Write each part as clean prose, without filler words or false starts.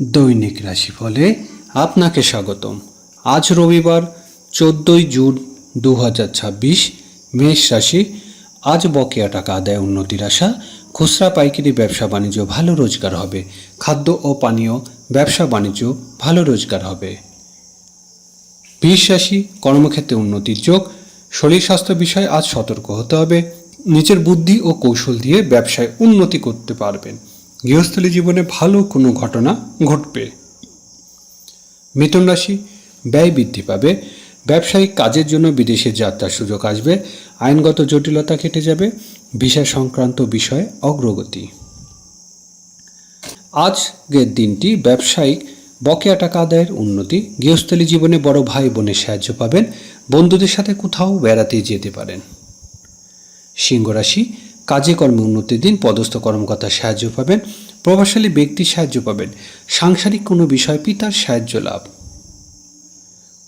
দৈনিক রাশিফলে আপনাকে স্বাগতম। আজ রবিবার 14 জুন 2026। মেষ রাশি। আজ বকেয়া টাকা আদায় উন্নতির আশা। খুচরা পাইকারি ব্যবসা বাণিজ্য ভালো রোজগার হবে। খাদ্য ও পানীয় ব্যবসা বাণিজ্য ভালো রোজগার হবে। বৃষ রাশি। কর্মক্ষেত্রে উন্নতির যোগ। শরীর স্বাস্থ্য বিষয়ে আজ সতর্ক হতে হবে। নিজের বুদ্ধি ও কৌশল দিয়ে ব্যবসায় উন্নতি করতে পারবেন। গৃহস্থলী জীবনে ভালো কোনো ঘটনা ঘটবে। মিথুন রাশি। ব্যয় বৃদ্ধি পাবে। ব্যবসায়িক কাজের জন্য বিদেশে যাত্রার সুযোগ আসবে। আইনগত জটিলতা কেটে যাবে। ভিসা সংক্রান্ত বিষয়ে অগ্রগতি। আজকের দিনটি ব্যবসায়িক বকেয়া টাকা আদায়ের উন্নতি। গৃহস্থলী জীবনে বড় ভাই বোনের সাহায্য পাবেন। বন্ধুদের সাথে কোথাও বেড়াতে যেতে পারেন। সিংহ রাশি। কাজে কর্মে উন্নতির দিন। পদস্থ কর্মকর্তার সাহায্য পাবেন। প্রভাবশালী ব্যক্তির সাহায্য পাবেন। সাংসারিক কোনো বিষয় পিতার সাহায্য লাভ।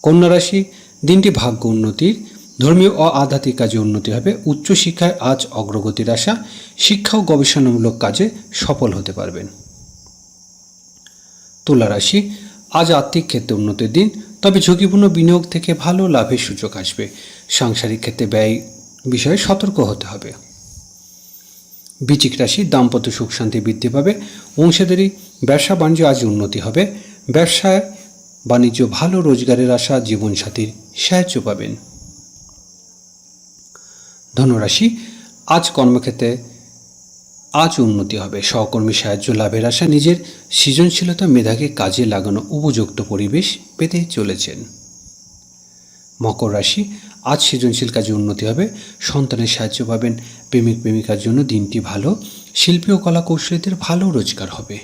কন্যা রাশি। দিনটি ভাগ্য উন্নতির। ধর্মীয় ও আধ্যাত্মিক কাজে উন্নতি হবে। উচ্চশিক্ষায় আজ অগ্রগতির আশা। শিক্ষা ও গবেষণামূলক কাজে সফল হতে পারবেন। তুলা রাশি। আজ আর্থিক ক্ষেত্রে উন্নতির দিন, তবে ঝুঁকিপূর্ণ বিনিয়োগ থেকে ভালো লাভের সুযোগ আসবে। সাংসারিক ক্ষেত্রে ব্যয় বিষয়ে সতর্ক হতে হবে। বৃশ্চিক রাশি। দাম্পত্য সুখ শান্তি বৃদ্ধি পাবে। অংশীদারি ব্যবসা বাণিজ্য আজ উন্নতি হবে। ব্যবসায় বাণিজ্য ভালো রোজগারের আশা। জীবনসাথীর সাহায্য পাবেন। ধনুরাশি। আজ কর্মক্ষেত্রে আজ উন্নতি হবে। সহকর্মী সাহায্য লাভের আশা। নিজের সৃজনশীলতা মেধাকে কাজে লাগানো উপযুক্ত পরিবেশ পেতে চলেছেন। মকর রাশি। আজ সৃজনশীল কাজে উন্নতি হবে। সন্তানের সাহায্য পাবেন। প্রেমিক প্রেমিকার জন্য দিনটি ভালো। শিল্পী ও কলা কৌশলীদের ভালো রোজগার হবে।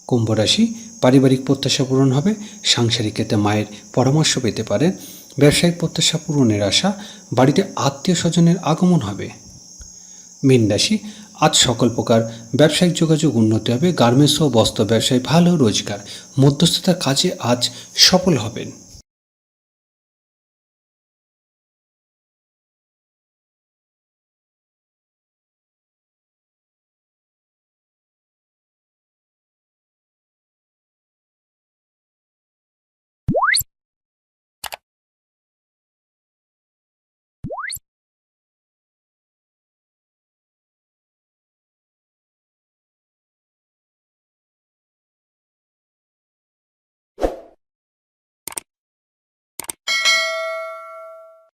কুম্ভ রাশি। পারিবারিক প্রত্যাশা পূরণ হবে। সাংসারিক ক্ষেত্রে মায়ের পরামর্শ পেতে পারেন। ব্যবসায়িক প্রত্যাশা পূরণের আশা। বাড়িতে আত্মীয় স্বজনের আগমন হবে। মীন রাশি। আজ সকল প্রকার ব্যবসায়িক যোগাযোগ উন্নতি হবে। গার্মেন্টস ও বস্ত্র ব্যবসায় ভালো রোজগার। মধ্যস্থতার কাজে আজ সফল হবেন।